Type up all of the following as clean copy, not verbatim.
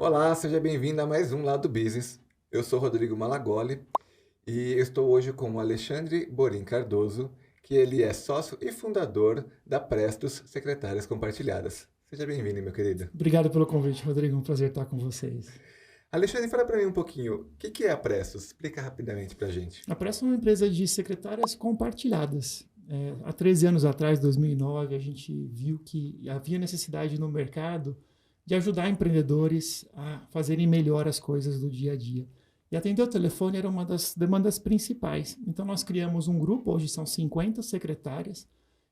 Olá, seja bem-vindo a mais um Lado Business. Eu sou Rodrigo Malagoli e eu estou hoje com o Alexandre Borim Cardoso, que ele é sócio e fundador da Prestos Secretárias Compartilhadas. Seja bem-vindo, meu querido. Obrigado pelo convite, Rodrigo. É um prazer estar com vocês. Alexandre, fala para mim um pouquinho, o que é a Prestos? Explica rapidamente para a gente. A Pressa é uma empresa de secretárias compartilhadas. Há 13 anos atrás, 2009, a gente viu que havia necessidade no mercado de ajudar empreendedores a fazerem melhor as coisas do dia a dia. E atender o telefone era uma das demandas principais. Então, nós criamos um grupo, hoje são 50 secretárias,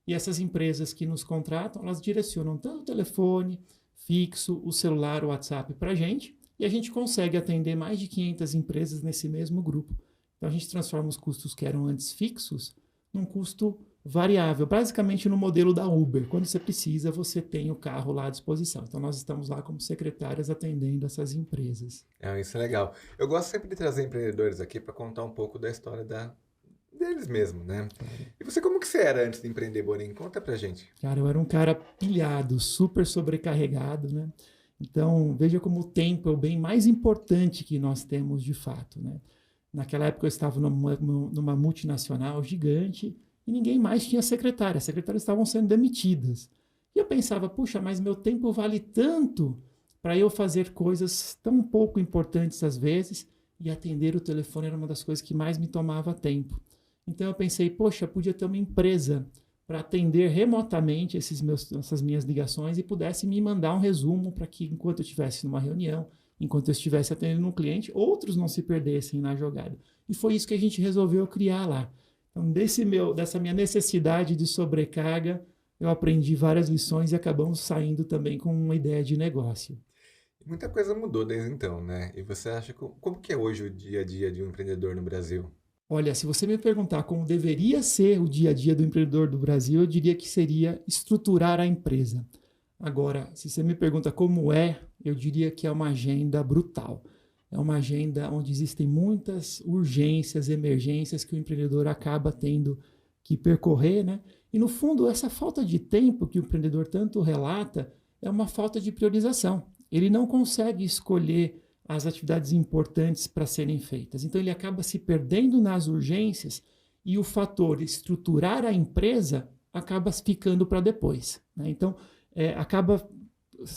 e essas empresas que nos contratam, elas direcionam tanto o telefone fixo, o celular, o WhatsApp para a gente, e a gente consegue atender mais de 500 empresas nesse mesmo grupo. Então, a gente transforma os custos que eram antes fixos num custo variável, basicamente no modelo da Uber. Quando você precisa, você tem o carro lá à disposição. Então, nós estamos lá como secretárias atendendo essas empresas. Isso é legal. Eu gosto sempre de trazer empreendedores aqui para contar um pouco da história deles mesmos, né? E você, como que você era antes de empreender, Borim? Conta pra gente. Cara, eu era um cara pilhado, super sobrecarregado, né? Então, veja como o tempo é o bem mais importante que nós temos de fato, né? Naquela época eu estava numa multinacional gigante e ninguém mais tinha secretária. As secretárias estavam sendo demitidas. E eu pensava, puxa, mas meu tempo vale tanto para eu fazer coisas tão pouco importantes às vezes, e atender o telefone era uma das coisas que mais me tomava tempo. Então eu pensei, poxa, podia ter uma empresa para atender remotamente essas minhas ligações e pudesse me mandar um resumo para que, enquanto eu estivesse numa reunião, enquanto eu estivesse atendendo um cliente, outros não se perdessem na jogada. E foi isso que a gente resolveu criar lá. Então, dessa minha necessidade de sobrecarga, eu aprendi várias lições e acabamos saindo também com uma ideia de negócio. Muita coisa mudou desde então, né? E você acha como que é hoje o dia a dia de um empreendedor no Brasil? Olha, se você me perguntar como deveria ser o dia a dia do empreendedor do Brasil, eu diria que seria estruturar a empresa. Agora, se você me pergunta como é, eu diria que é uma agenda brutal. É uma agenda onde existem muitas urgências, emergências que o empreendedor acaba tendo que percorrer, né? E no fundo, essa falta de tempo que o empreendedor tanto relata é uma falta de priorização. Ele não consegue escolher as atividades importantes para serem feitas. Então ele acaba se perdendo nas urgências e o fator estruturar a empresa acaba ficando para depois, né? Então acaba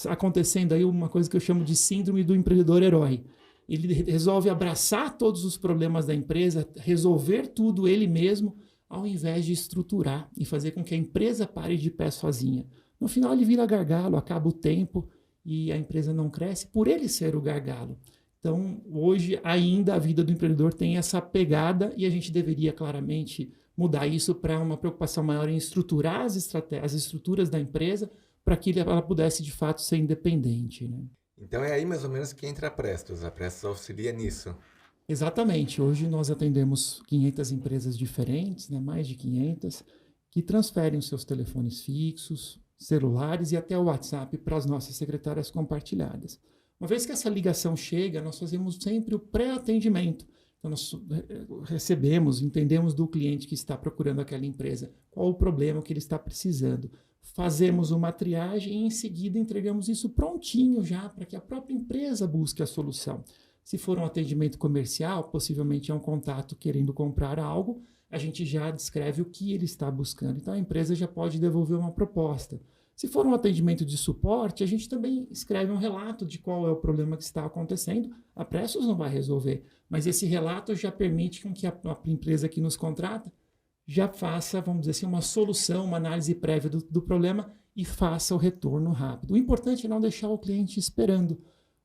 acontecendo aí uma coisa que eu chamo de síndrome do empreendedor herói. Ele resolve abraçar todos os problemas da empresa, resolver tudo ele mesmo, ao invés de estruturar e fazer com que a empresa pare de pé sozinha. No final ele vira gargalo, acaba o tempo e a empresa não cresce por ele ser o gargalo. Então, hoje ainda a vida do empreendedor tem essa pegada e a gente deveria claramente mudar isso para uma preocupação maior em estruturar as estruturas da empresa para que ela pudesse de fato ser independente, né? Então é aí mais ou menos que entra a Prestos. A Prestos auxilia nisso. Exatamente. Hoje nós atendemos 500 empresas diferentes, né, mais de 500, que transferem os seus telefones fixos, celulares e até o WhatsApp para as nossas secretárias compartilhadas. Uma vez que essa ligação chega, nós fazemos sempre o pré-atendimento. Então, nós recebemos, entendemos do cliente que está procurando aquela empresa, qual o problema que ele está precisando. Fazemos uma triagem e, em seguida, entregamos isso prontinho já para que a própria empresa busque a solução. Se for um atendimento comercial, possivelmente é um contato querendo comprar algo, a gente já descreve o que ele está buscando. Então, a empresa já pode devolver uma proposta. Se for um atendimento de suporte, a gente também escreve um relato de qual é o problema que está acontecendo. A Prestos não vai resolver, mas esse relato já permite com que a empresa que nos contrata já faça, vamos dizer assim, uma solução, uma análise prévia do problema e faça o retorno rápido. O importante é não deixar o cliente esperando.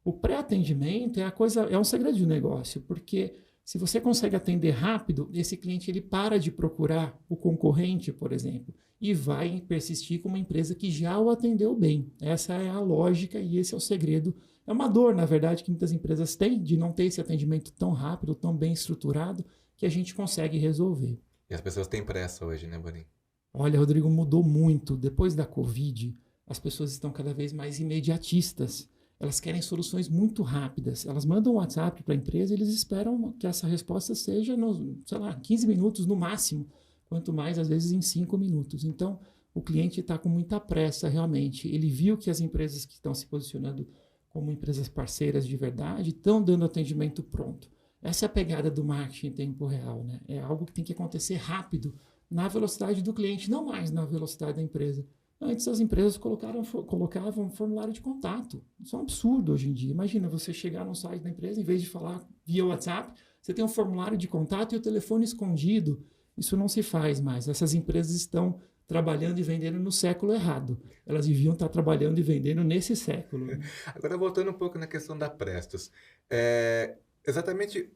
O pré-atendimento é um segredo de negócio, porque se você consegue atender rápido, esse cliente ele para de procurar o concorrente, por exemplo, e vai persistir com uma empresa que já o atendeu bem. Essa é a lógica e esse é o segredo. É uma dor, na verdade, que muitas empresas têm de não ter esse atendimento tão rápido, tão bem estruturado, que a gente consegue resolver. E as pessoas têm pressa hoje, né, Borim? Olha, Rodrigo, mudou muito. Depois da Covid, as pessoas estão cada vez mais imediatistas. Elas querem soluções muito rápidas. Elas mandam um WhatsApp para a empresa e eles esperam que essa resposta seja, sei lá, 15 minutos no máximo. Quanto mais, às vezes, em 5 minutos. Então, o cliente está com muita pressa, realmente. Ele viu que as empresas que estão se posicionando como empresas parceiras de verdade, estão dando atendimento pronto. Essa é a pegada do marketing em tempo real, né? É algo que tem que acontecer rápido, na velocidade do cliente, não mais na velocidade da empresa. Antes as empresas colocavam um formulário de contato. Isso é um absurdo hoje em dia. Imagina você chegar no site da empresa, em vez de falar via WhatsApp, você tem um formulário de contato e o telefone escondido. Isso não se faz mais. Essas empresas estão trabalhando e vendendo no século errado. Elas deviam estar trabalhando e vendendo nesse século, né? Agora, voltando um pouco na questão da Prestos. Exatamente,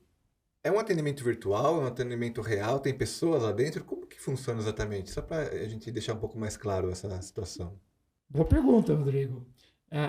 é um atendimento virtual, é um atendimento real, tem pessoas lá dentro? Como que funciona exatamente? Só para a gente deixar um pouco mais claro essa situação. Boa pergunta, Rodrigo.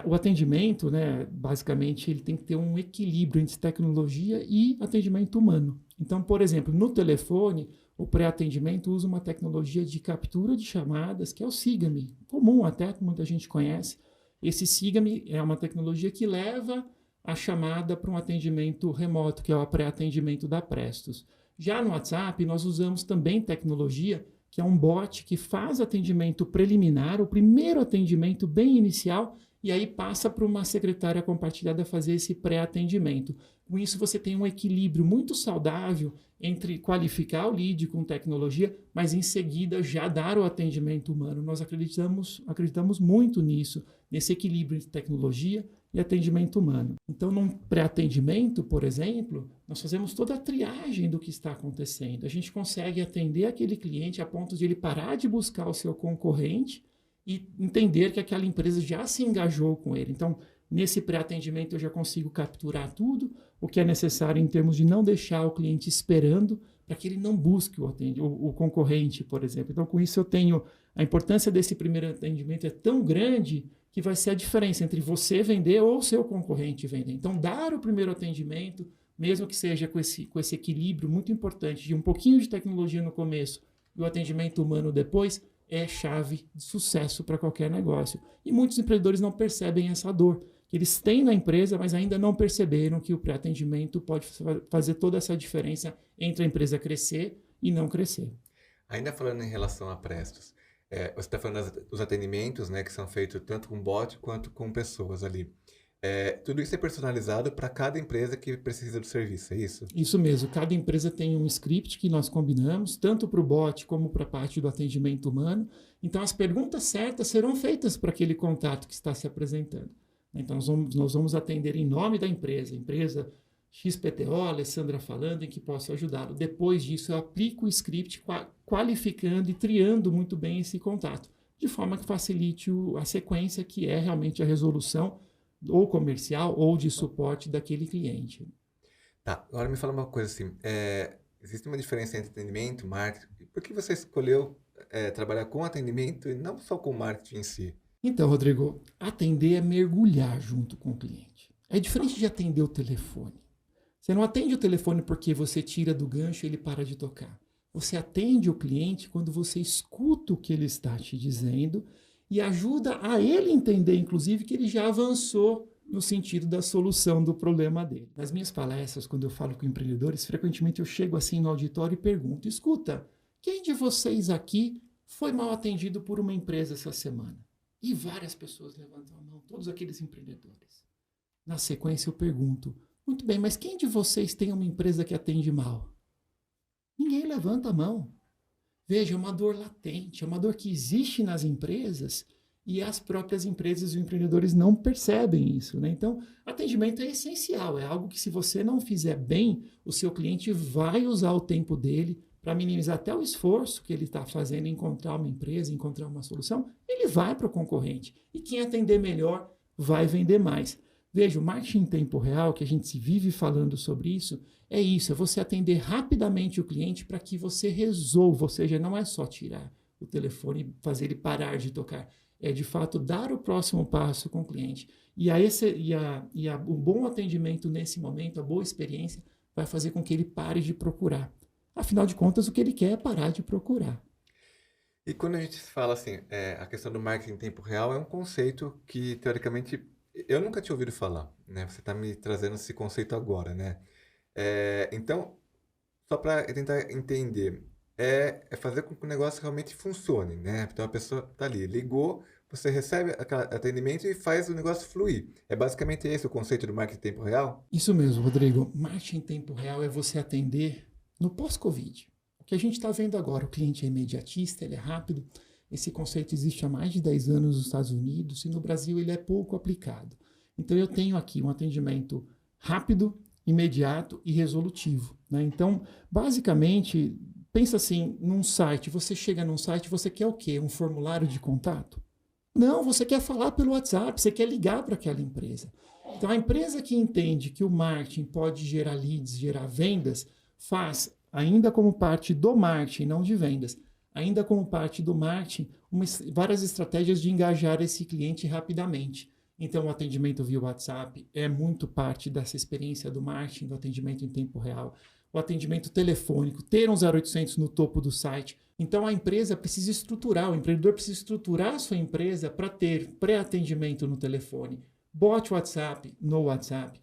O atendimento, né, basicamente, ele tem que ter um equilíbrio entre tecnologia e atendimento humano. Então, por exemplo, no telefone, o pré-atendimento usa uma tecnologia de captura de chamadas, que é o Siga-me, comum até, que muita gente conhece. Esse Siga-me é uma tecnologia que leva a chamada para um atendimento remoto, que é o pré-atendimento da Prestos. Já no WhatsApp, nós usamos também tecnologia que é um bot que faz atendimento preliminar, o primeiro atendimento bem inicial, e aí passa para uma secretária compartilhada fazer esse pré-atendimento. Com isso, você tem um equilíbrio muito saudável entre qualificar o lead com tecnologia, mas em seguida já dar o atendimento humano. Nós acreditamos muito nisso, nesse equilíbrio entre tecnologia e atendimento humano. Então, num pré-atendimento, por exemplo, nós fazemos toda a triagem do que está acontecendo. A gente consegue atender aquele cliente a ponto de ele parar de buscar o seu concorrente e entender que aquela empresa já se engajou com ele. Então, nesse pré-atendimento eu já consigo capturar tudo o que é necessário em termos de não deixar o cliente esperando para que ele não busque o concorrente, por exemplo. Então, com isso eu tenho... A importância desse primeiro atendimento é tão grande que vai ser a diferença entre você vender ou o seu concorrente vender. Então, dar o primeiro atendimento, mesmo que seja com esse equilíbrio muito importante de um pouquinho de tecnologia no começo e o atendimento humano depois, é chave de sucesso para qualquer negócio. E muitos empreendedores não percebem essa dor, que eles têm na empresa, mas ainda não perceberam que o pré-atendimento pode fazer toda essa diferença entre a empresa crescer e não crescer. Ainda falando em relação a Prestos, você está falando dos atendimentos, né, que são feitos tanto com bot quanto com pessoas ali. Tudo isso é personalizado para cada empresa que precisa do serviço, é isso? Isso mesmo. Cada empresa tem um script que nós combinamos, tanto para o bot como para a parte do atendimento humano. Então, as perguntas certas serão feitas para aquele contato que está se apresentando. Então, nós vamos atender em nome da empresa XPTO, Alessandra falando, em que posso ajudá-lo. Depois disso, eu aplico o script qualificando e triando muito bem esse contato, de forma que facilite a sequência, que é realmente a resolução ou comercial ou de suporte daquele cliente. Tá, agora me fala uma coisa assim, existe uma diferença entre atendimento, marketing, por que você escolheu trabalhar com atendimento e não só com marketing em si? Então, Rodrigo, atender é mergulhar junto com o cliente. É diferente de atender o telefone. Você não atende o telefone porque você tira do gancho e ele para de tocar. Você atende o cliente quando você escuta o que ele está te dizendo e ajuda a ele entender, inclusive, que ele já avançou no sentido da solução do problema dele. Nas minhas palestras, quando eu falo com empreendedores, frequentemente eu chego assim no auditório e pergunto: escuta, quem de vocês aqui foi mal atendido por uma empresa essa semana? E várias pessoas levantam a mão, todos aqueles empreendedores. Na sequência eu pergunto: muito bem, mas quem de vocês tem uma empresa que atende mal? Ninguém levanta a mão. Veja, é uma dor latente, é uma dor que existe nas empresas e as próprias empresas e os empreendedores não percebem isso, né? Então, atendimento é essencial, é algo que se você não fizer bem, o seu cliente vai usar o tempo dele para minimizar até o esforço que ele está fazendo em encontrar uma empresa, encontrar uma solução, ele vai para o concorrente. E quem atender melhor vai vender mais. Veja, o marketing em tempo real, que a gente se vive falando sobre isso, é você atender rapidamente o cliente para que você resolva, ou seja, não é só tirar o telefone e fazer ele parar de tocar, é de fato dar o próximo passo com o cliente. O bom atendimento nesse momento, a boa experiência, vai fazer com que ele pare de procurar. Afinal de contas, o que ele quer é parar de procurar. E quando a gente fala assim, a questão do marketing em tempo real é um conceito que, teoricamente, eu nunca tinha ouvido falar, né? Você está me trazendo esse conceito agora, né? Então, só para tentar entender, é fazer com que o negócio realmente funcione, né? Então, a pessoa está ali, ligou você recebe aquele atendimento e faz o negócio fluir. É basicamente esse o conceito do marketing em tempo real? Isso mesmo, Rodrigo. Marketing em tempo real é você atender no pós-Covid. O que a gente está vendo agora, o cliente é imediatista, ele é rápido. Esse conceito existe há mais de 10 anos nos Estados Unidos e no Brasil ele é pouco aplicado. Então eu tenho aqui um atendimento rápido, imediato e resolutivo, né? Então, basicamente, pensa assim, num site, você chega num site, você quer o quê? Um formulário de contato? Não, você quer falar pelo WhatsApp, você quer ligar para aquela empresa. Então, a empresa que entende que o marketing pode gerar leads, gerar vendas, faz, ainda como parte do marketing, não de vendas, ainda como parte do marketing, várias estratégias de engajar esse cliente rapidamente. Então, o atendimento via WhatsApp é muito parte dessa experiência do marketing, do atendimento em tempo real. O atendimento telefônico, ter um 0800 no topo do site. Então, a empresa precisa estruturar, o empreendedor precisa estruturar a sua empresa para ter pré-atendimento no telefone, bot WhatsApp no WhatsApp,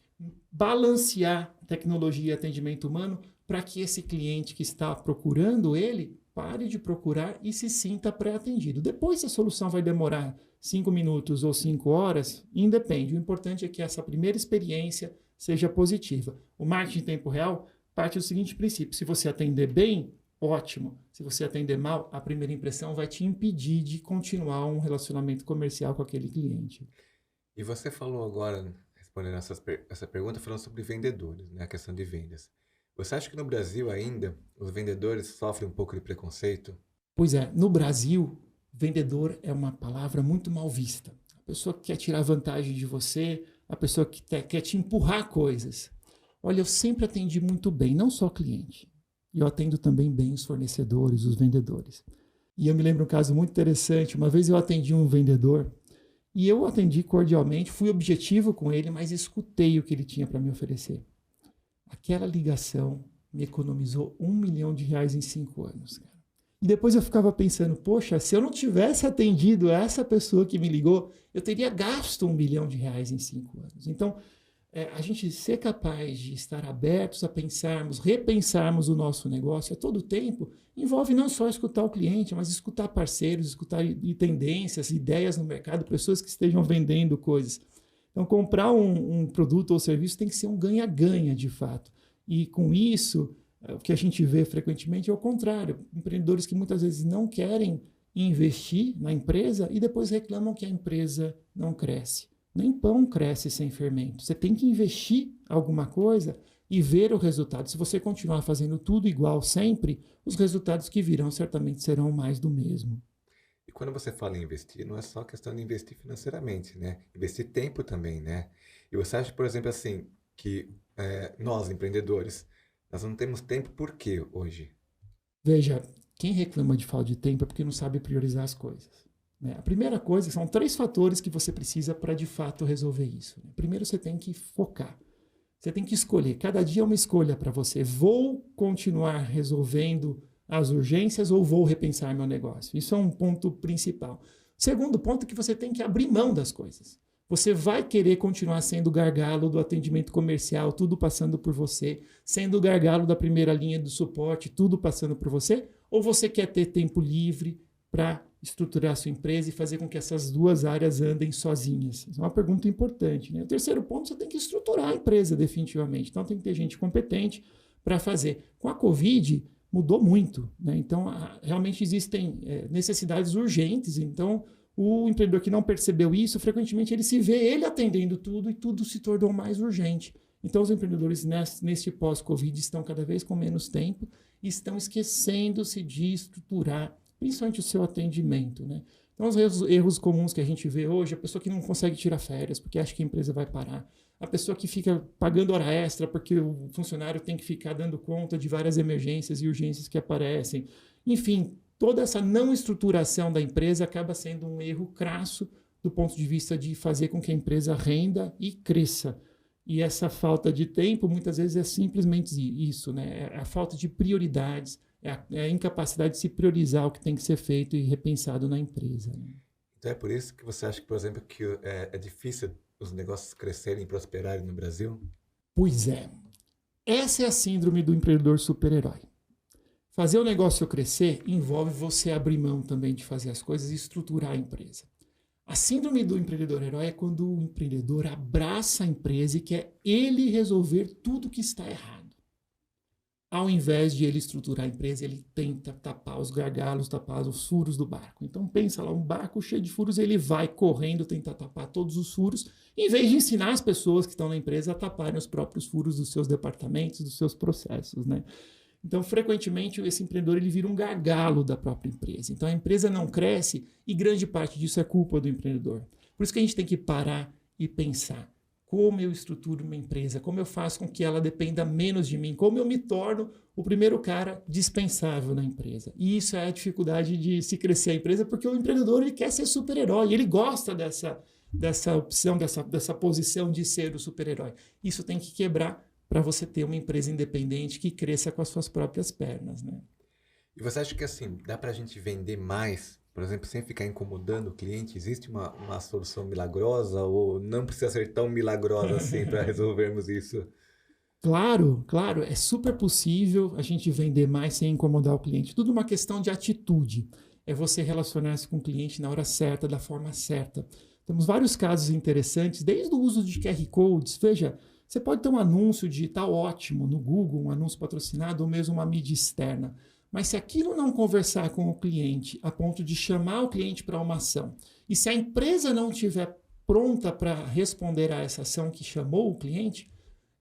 balancear tecnologia e atendimento humano para que esse cliente que está procurando ele pare de procurar e se sinta pré-atendido. Depois, se a solução vai demorar 5 minutos ou 5 horas, independe. O importante é que essa primeira experiência seja positiva. O marketing em tempo real parte do seguinte princípio: se você atender bem, ótimo. Se você atender mal, a primeira impressão vai te impedir de continuar um relacionamento comercial com aquele cliente. E você falou agora, respondendo essa pergunta, falando sobre vendedores, né? A questão de vendas. Você acha que no Brasil ainda os vendedores sofrem um pouco de preconceito? Pois é, no Brasil, vendedor é uma palavra muito mal vista. A pessoa que quer tirar vantagem de você, a pessoa que quer te empurrar coisas. Olha, eu sempre atendi muito bem, não só cliente. Eu atendo também bem os fornecedores, os vendedores. E eu me lembro um caso muito interessante. Uma vez eu atendi um vendedor e eu atendi cordialmente, fui objetivo com ele, mas escutei o que ele tinha para me oferecer. Aquela ligação me economizou R$1 milhão em 5 anos, cara. E depois eu ficava pensando, poxa, se eu não tivesse atendido essa pessoa que me ligou, eu teria gasto R$1 milhão em 5 anos. Então, a gente ser capaz de estar abertos a pensarmos, repensarmos o nosso negócio a todo tempo, envolve não só escutar o cliente, mas escutar parceiros, escutar tendências, ideias no mercado, pessoas que estejam vendendo coisas. Então, comprar um produto ou serviço tem que ser um ganha-ganha, de fato. E com isso, o que a gente vê frequentemente é o contrário. Empreendedores que muitas vezes não querem investir na empresa e depois reclamam que a empresa não cresce. Nem pão cresce sem fermento. Você tem que investir alguma coisa e ver o resultado. Se você continuar fazendo tudo igual sempre, os resultados que virão certamente serão mais do mesmo. E quando você fala em investir, não é só questão de investir financeiramente, né? Investir tempo também, né? E você acha, por exemplo, assim, que nós, empreendedores, nós não temos tempo por quê hoje? Veja, quem reclama de falta de tempo é porque não sabe priorizar as coisas. Né? A primeira coisa, são 3 fatores que você precisa para de fato resolver isso. Né? Primeiro, você tem que focar. Você tem que escolher. Cada dia é uma escolha para você. Vou continuar resolvendo as urgências ou vou repensar meu negócio? Isso é um ponto principal. Segundo ponto é que você tem que abrir mão das coisas. Você vai querer continuar sendo o gargalo do atendimento comercial, tudo passando por você, sendo o gargalo da primeira linha do suporte, tudo passando por você? Ou você quer ter tempo livre para estruturar a sua empresa e fazer com que essas 2 áreas andem sozinhas? Isso é uma pergunta importante, né? O terceiro ponto, você tem que estruturar a empresa definitivamente. Então, tem que ter gente competente para fazer. Com a Covid, mudou muito, né? Então, realmente existem necessidades urgentes. Então, o empreendedor que não percebeu isso, frequentemente ele se vê ele atendendo tudo e tudo se tornou mais urgente. Então, os empreendedores neste pós-Covid estão cada vez com menos tempo e estão esquecendo-se de estruturar, principalmente o seu atendimento, né? Então, os erros comuns que a gente vê hoje, a pessoa que não consegue tirar férias porque acha que a empresa vai parar, a pessoa que fica pagando hora extra porque o funcionário tem que ficar dando conta de várias emergências e urgências que aparecem. Enfim, toda essa não estruturação da empresa acaba sendo um erro crasso do ponto de vista de fazer com que a empresa renda e cresça. E essa falta de tempo, muitas vezes, é simplesmente isso, né? É a falta de prioridades, é a incapacidade de se priorizar o que tem que ser feito e repensado na empresa. Né? Então é por isso que você acha que, por exemplo, que é difícil os negócios crescerem e prosperarem no Brasil? Pois é. Essa é a síndrome do empreendedor super-herói. Fazer o negócio crescer envolve você abrir mão também de fazer as coisas e estruturar a empresa. A síndrome do empreendedor herói é quando o empreendedor abraça a empresa e quer ele resolver tudo que está errado. Ao invés de ele estruturar a empresa, ele tenta tapar os gargalos, tapar os furos do barco. Então pensa lá, um barco cheio de furos, ele vai correndo tentar tapar todos os furos, em vez de ensinar as pessoas que estão na empresa a taparem os próprios furos dos seus departamentos, dos seus processos, né? Então, frequentemente, esse empreendedor ele vira um gargalo da própria empresa. Então, a empresa não cresce e grande parte disso é culpa do empreendedor. Por isso que a gente tem que parar e pensar como eu estruturo uma empresa, como eu faço com que ela dependa menos de mim, como eu me torno o primeiro cara dispensável na empresa. E isso é a dificuldade de se crescer a empresa, porque o empreendedor ele quer ser super-herói, ele gosta dessa opção, dessa posição de ser o super-herói. Isso tem que quebrar para você ter uma empresa independente que cresça com as suas próprias pernas, né? E você acha que assim, dá para a gente vender mais, por exemplo, sem ficar incomodando o cliente? Existe uma solução milagrosa ou não precisa ser tão milagrosa assim para resolvermos isso? Claro, claro, é super possível a gente vender mais sem incomodar o cliente. Tudo uma questão de atitude. É você relacionar-se com o cliente na hora certa, da forma certa. Temos vários casos interessantes, desde o uso de QR Codes. Veja, você pode ter um anúncio digital ótimo no Google, um anúncio patrocinado ou mesmo uma mídia externa. Mas se aquilo não conversar com o cliente a ponto de chamar o cliente para uma ação, e se a empresa não estiver pronta para responder a essa ação que chamou o cliente,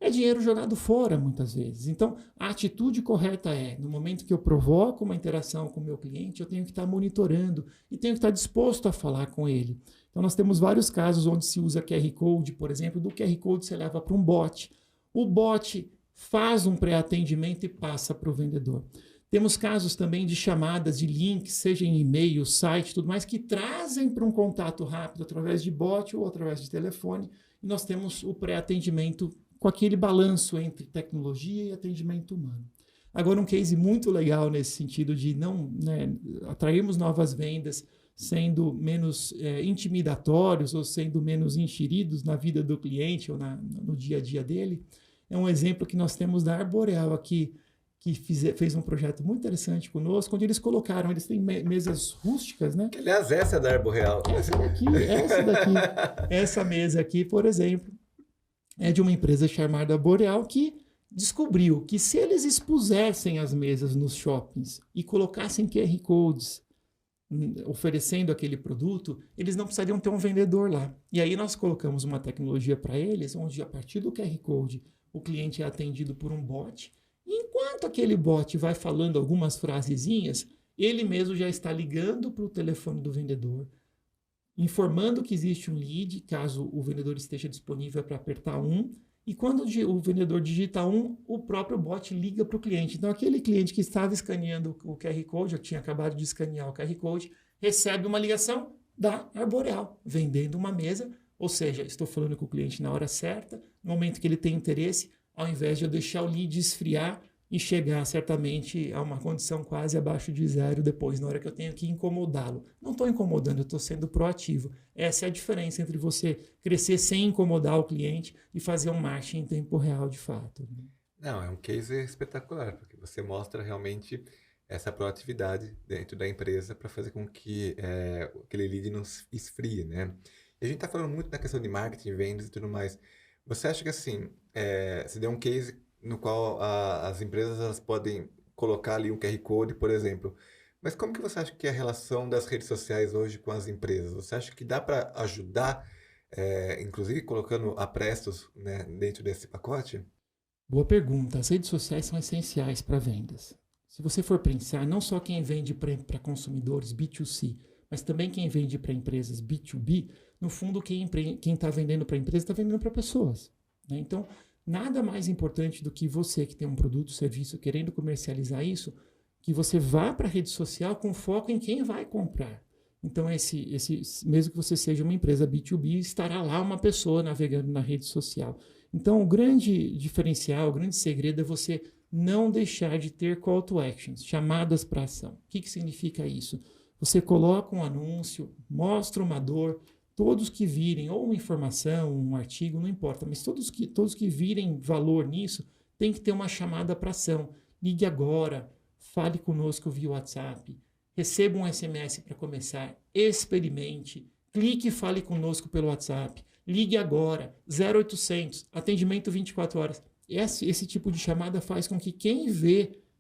é dinheiro jogado fora muitas vezes. Então, a atitude correta é, no momento que eu provoco uma interação com o meu cliente, eu tenho que estar monitorando e tenho que estar disposto a falar com ele. Então, nós temos vários casos onde se usa QR Code, por exemplo, do QR Code você leva para um bot. O bot faz um pré-atendimento e passa para o vendedor. Temos casos também de chamadas de links, seja em e-mail, site, tudo mais, que trazem para um contato rápido através de bot ou através de telefone. E nós temos o pré-atendimento com aquele balanço entre tecnologia e atendimento humano. Agora, um case muito legal nesse sentido de não atrairmos novas vendas, sendo menos intimidatórios ou sendo menos enxeridos na vida do cliente ou no dia a dia dele, é um exemplo que nós temos da Arboreal aqui, que fez um projeto muito interessante conosco, onde eles têm mesas rústicas, né? Que, aliás, essa é da Arboreal. Essa mesa aqui, por exemplo, é de uma empresa chamada Boreal que descobriu que se eles expusessem as mesas nos shoppings e colocassem QR Codes oferecendo aquele produto, eles não precisariam ter um vendedor lá. E aí nós colocamos uma tecnologia para eles, onde a partir do QR Code o cliente é atendido por um bot, e enquanto aquele bot vai falando algumas frasezinhas, ele mesmo já está ligando para o telefone do vendedor, informando que existe um lead, caso o vendedor esteja disponível para apertar 1, e quando o vendedor digita 1, o próprio bot liga para o cliente. Então, aquele cliente que estava escaneando o QR Code, já tinha acabado de escanear o QR Code, recebe uma ligação da Arboreal, vendendo uma mesa, ou seja, estou falando com o cliente na hora certa, no momento que ele tem interesse, ao invés de eu deixar o lead esfriar e chegar certamente a uma condição quase abaixo de zero depois, na hora que eu tenho que incomodá-lo. Não estou incomodando, eu estou sendo proativo. Essa é a diferença entre você crescer sem incomodar o cliente e fazer um marketing em tempo real de fato. Não, é um case espetacular, porque você mostra realmente essa proatividade dentro da empresa para fazer com que aquele lead não esfrie, né? E a gente está falando muito da questão de marketing, vendas e tudo mais. Você acha que assim, você deu um case no qual as empresas elas podem colocar ali um QR Code, por exemplo. Mas como que você acha que é a relação das redes sociais hoje com as empresas? Você acha que dá para ajudar, inclusive colocando a Prestos, né, dentro desse pacote? Boa pergunta. As redes sociais são essenciais para vendas. Se você for pensar, não só quem vende para consumidores B2C, mas também quem vende para empresas B2B, no fundo quem está vendendo para empresa está vendendo para pessoas, né? Então, nada mais importante do que você que tem um produto, serviço, querendo comercializar isso, que você vá para a rede social com foco em quem vai comprar. Então, mesmo que você seja uma empresa B2B, estará lá uma pessoa navegando na rede social. Então, o grande diferencial, o grande segredo é você não deixar de ter call to actions, chamadas para ação. O que significa isso? Você coloca um anúncio, mostra uma dor, todos que virem, ou uma informação, um artigo, não importa, mas todos que virem valor nisso, tem que ter uma chamada para ação. Ligue agora, fale conosco via WhatsApp, receba um SMS para começar, experimente, Clique e fale conosco pelo WhatsApp. Ligue agora, 0800, atendimento 24 horas. Esse tipo de chamada faz com que quem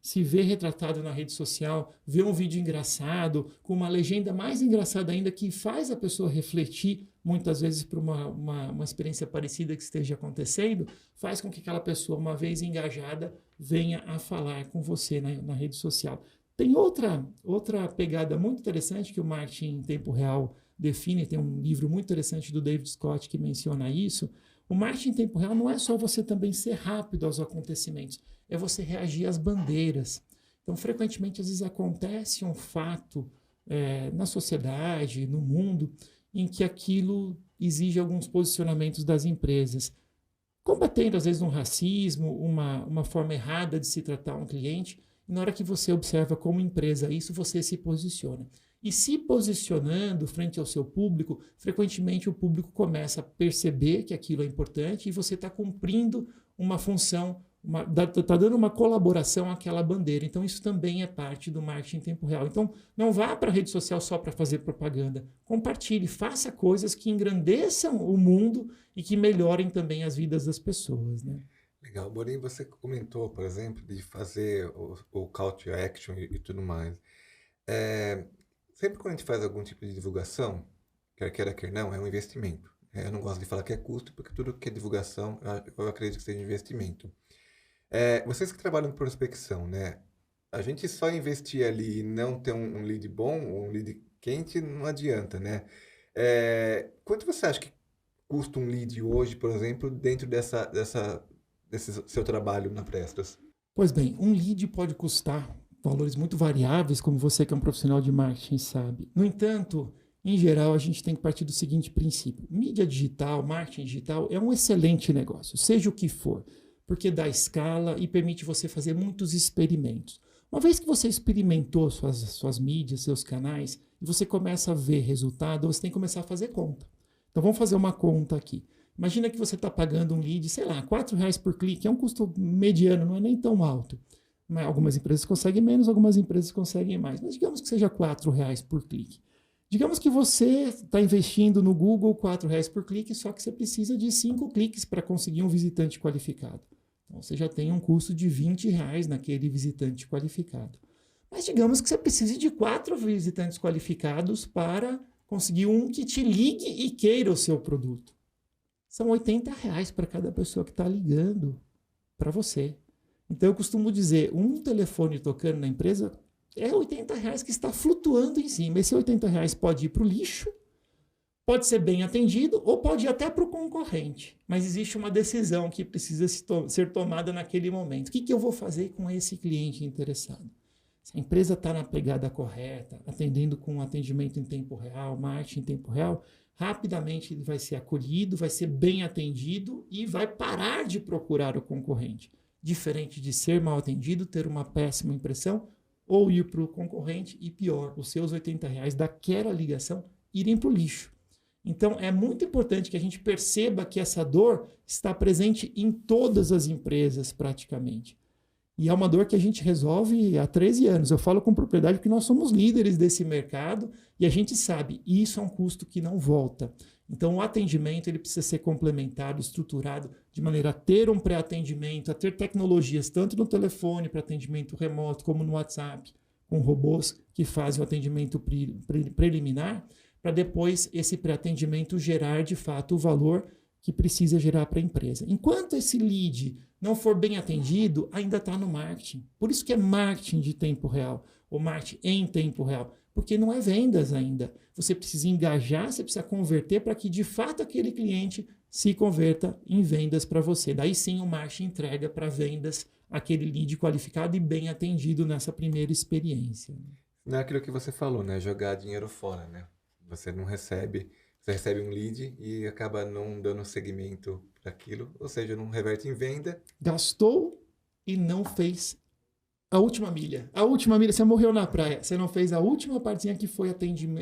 se vê retratado na rede social, vê um vídeo engraçado, com uma legenda mais engraçada ainda, que faz a pessoa refletir, muitas vezes por uma experiência parecida que esteja acontecendo, faz com que aquela pessoa, uma vez engajada, venha a falar com você na rede social. Tem outra pegada muito interessante que o marketing em tempo real define, tem um livro muito interessante do David Scott que menciona isso. O marketing em tempo real não é só você também ser rápido aos acontecimentos, é você reagir às bandeiras. Então, frequentemente, às vezes acontece um fato na sociedade, no mundo, em que aquilo exige alguns posicionamentos das empresas, combatendo, às vezes, um racismo, uma forma errada de se tratar um cliente. E na hora que você observa como empresa isso, você se posiciona. E se posicionando frente ao seu público, frequentemente o público começa a perceber que aquilo é importante e você está cumprindo uma função, está dando uma colaboração àquela bandeira. Então, isso também é parte do marketing em tempo real. Então, não vá para a rede social só para fazer propaganda. Compartilhe, faça coisas que engrandeçam o mundo e que melhorem também as vidas das pessoas, né? Legal. Porém, você comentou, por exemplo, de fazer o call to action e tudo mais. Sempre quando a gente faz algum tipo de divulgação, quer queira, quer não, é um investimento. Eu não gosto de falar que é custo, porque tudo que é divulgação, eu acredito que seja investimento. Vocês que trabalham com prospecção, né? A gente só investir ali e não ter um lead bom, um lead quente, não adianta, né? Quanto você acha que custa um lead hoje, por exemplo, dentro desse seu trabalho na Prestas? Pois bem, um lead pode custar valores muito variáveis, como você que é um profissional de marketing sabe. No entanto, em geral, a gente tem que partir do seguinte princípio. Mídia digital, marketing digital é um excelente negócio, seja o que for, porque dá escala e permite você fazer muitos experimentos. Uma vez que você experimentou suas mídias, seus canais, e você começa a ver resultado, você tem que começar a fazer conta. Então vamos fazer uma conta aqui. Imagina que você está pagando um lead, sei lá, R$4 por clique, é um custo mediano, não é nem tão alto. Algumas empresas conseguem menos, algumas empresas conseguem mais. Mas digamos que seja R$4 por clique. Digamos que você está investindo no Google R$4 por clique, só que você precisa de 5 cliques para conseguir um visitante qualificado. Então você já tem um custo de R$20 naquele visitante qualificado. Mas digamos que você precise de 4 visitantes qualificados para conseguir um que te ligue e queira o seu produto. São R$80 para cada pessoa que está ligando para você. Então eu costumo dizer, um telefone tocando na empresa é R$80 que está flutuando em cima. Esse R$80 pode ir para o lixo, pode ser bem atendido ou pode ir até para o concorrente. Mas existe uma decisão que precisa ser tomada naquele momento. O que eu vou fazer com esse cliente interessado? Se a empresa está na pegada correta, atendendo com um atendimento em tempo real, marketing em tempo real, rapidamente ele vai ser acolhido, vai ser bem atendido e vai parar de procurar o concorrente. Diferente de ser mal atendido, ter uma péssima impressão, ou ir para o concorrente e pior, os seus R$80 daquela ligação irem para o lixo. Então é muito importante que a gente perceba que essa dor está presente em todas as empresas praticamente. E é uma dor que a gente resolve há 13 anos. Eu falo com propriedade porque nós somos líderes desse mercado e a gente sabe, isso é um custo que não volta. Então o atendimento ele precisa ser complementado, estruturado, de maneira a ter um pré-atendimento, a ter tecnologias tanto no telefone para atendimento remoto como no WhatsApp, com robôs que fazem o atendimento preliminar, para depois esse pré-atendimento gerar de fato o valor que precisa gerar para a empresa. Enquanto esse lead não for bem atendido, ainda está no marketing. Por isso que é marketing de tempo real, ou marketing em tempo real, porque não é vendas ainda. Você precisa engajar, você precisa converter para que de fato aquele cliente se converta em vendas para você. Daí sim o marketing entrega para vendas aquele lead qualificado e bem atendido nessa primeira experiência. Não é aquilo que você falou, né? Jogar dinheiro fora, né? Você recebe um lead e acaba não dando seguimento para aquilo, ou seja, não reverte em venda. Gastou e não fez a última milha. A última milha, você morreu na praia, você não fez a última partezinha que foi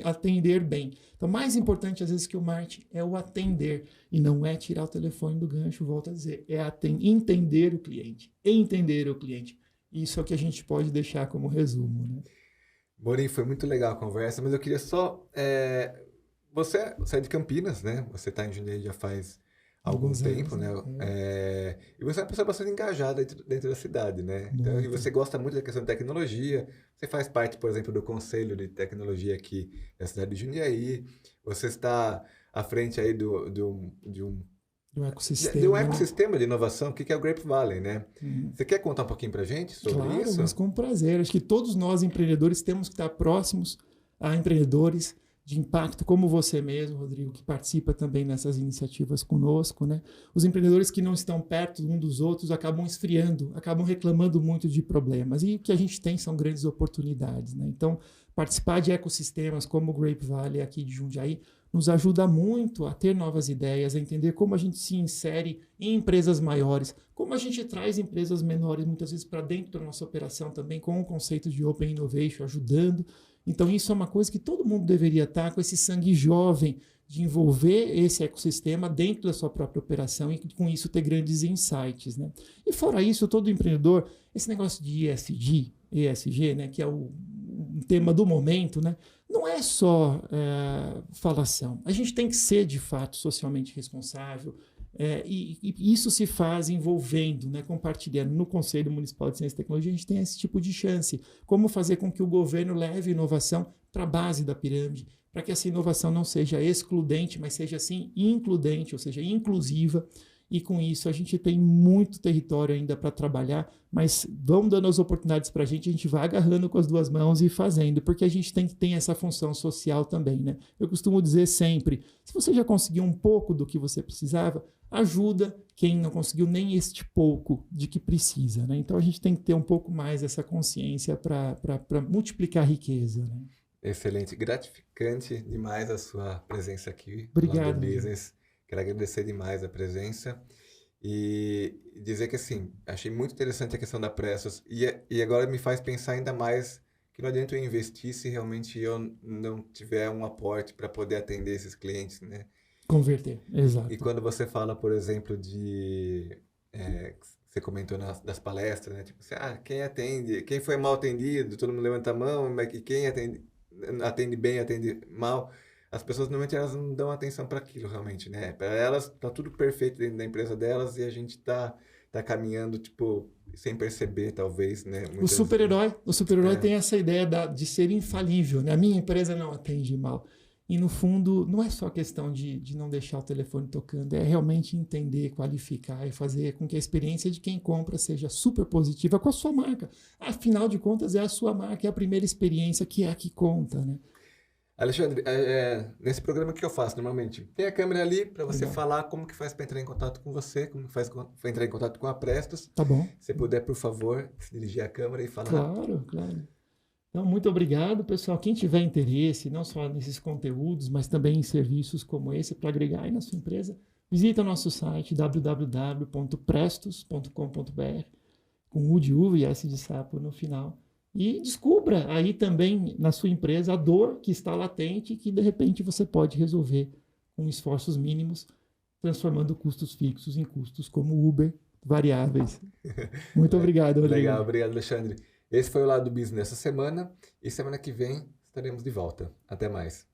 atender bem. Então, mais importante às vezes que o marketing é o atender e não é tirar o telefone do gancho, volto a dizer, é entender o cliente. Entender o cliente. Isso é o que a gente pode deixar como resumo, né? Borim, foi muito legal a conversa, mas eu queria só você é de Campinas, né? Você está em Jundiaí já faz algum Alguns tempo, anos, né? né? E você é uma pessoa bastante engajada dentro da cidade, né? Então, e Muito. você gosta muito da questão de tecnologia. Você faz parte, por exemplo, do Conselho de Tecnologia aqui da cidade de Jundiaí. Você está à frente aí Do de um ecossistema, né? ecossistema de inovação, que é o Grape Valley, né? Uhum. Você quer contar um pouquinho para gente sobre Claro, isso? mas com prazer. Acho que todos nós empreendedores temos que estar próximos a empreendedores de impacto, como você mesmo, Rodrigo, que participa também nessas iniciativas conosco, né? Os empreendedores que não estão perto um dos outros acabam esfriando, acabam reclamando muito de problemas. E o que a gente tem são grandes oportunidades, né? Então, participar de ecossistemas como o Grape Valley aqui de Jundiaí nos ajuda muito a ter novas ideias, a entender como a gente se insere em empresas maiores, como a gente traz empresas menores muitas vezes para dentro da nossa operação também com o conceito de Open Innovation, ajudando. Então isso é uma coisa que todo mundo deveria estar com esse sangue jovem de envolver esse ecossistema dentro da sua própria operação e com isso ter grandes insights, né? E fora isso, todo empreendedor, esse negócio de ESG, né, que é um tema do momento, né? Não é só falação. A gente tem que ser, de fato, socialmente responsável. E isso se faz envolvendo, né, compartilhando. No Conselho Municipal de Ciência e Tecnologia, a gente tem esse tipo de chance. Como fazer com que o governo leve inovação para a base da pirâmide, para que essa inovação não seja excludente, mas seja, assim, includente, ou seja, inclusiva. E com isso a gente tem muito território ainda para trabalhar, mas vão dando as oportunidades para a gente vai agarrando com as duas mãos e fazendo, porque a gente tem que ter essa função social também, né? Eu costumo dizer sempre, se você já conseguiu um pouco do que você precisava, ajuda quem não conseguiu nem este pouco de que precisa, né? Então a gente tem que ter um pouco mais essa consciência para multiplicar a riqueza, né? Excelente, gratificante demais a sua presença aqui no Lado Obrigado, Rodrigo. Business. Quero agradecer demais a presença e dizer que, assim, achei muito interessante a questão da Pressos e agora me faz pensar ainda mais que não adianta eu investir se realmente eu não tiver um aporte para poder atender esses clientes, né? Converter, E exato. quando você fala, por exemplo, você comentou das palestras, né? Tipo assim, quem atende, quem foi mal atendido, todo mundo levanta a mão, mas que quem atende bem, atende mal. As pessoas normalmente elas não dão atenção para aquilo realmente, né? Para elas tá tudo perfeito dentro da empresa delas e a gente tá caminhando tipo sem perceber talvez, né? O Muitas vezes. super-herói, o super-herói É, tem essa ideia de ser infalível, né? A minha empresa não atende mal. E no fundo, não é só questão de não deixar o telefone tocando, é realmente entender, qualificar e fazer com que a experiência de quem compra seja super positiva com a sua marca. Afinal de contas, é a sua marca, é a primeira experiência que é a que conta, né? Alexandre, nesse programa que eu faço normalmente, tem a câmera ali para você Legal. falar como que faz para entrar em contato com você, como que faz para entrar em contato com a Prestos. Tá bom? Se puder, por favor, se dirigir à câmera e falar. Claro, claro. Então, muito obrigado, pessoal. Quem tiver interesse, não só nesses conteúdos, mas também em serviços como esse, para agregar aí na sua empresa, visita o nosso site www.prestos.com.br, com U de uva e S de sapo no final. E descubra aí também na sua empresa a dor que está latente e que de repente você pode resolver com esforços mínimos, transformando custos fixos em custos como Uber variáveis. Muito obrigado, Legal, Rodrigo. obrigado, Alexandre. Esse foi o Lado Business dessa semana e semana que vem estaremos de volta. Até mais.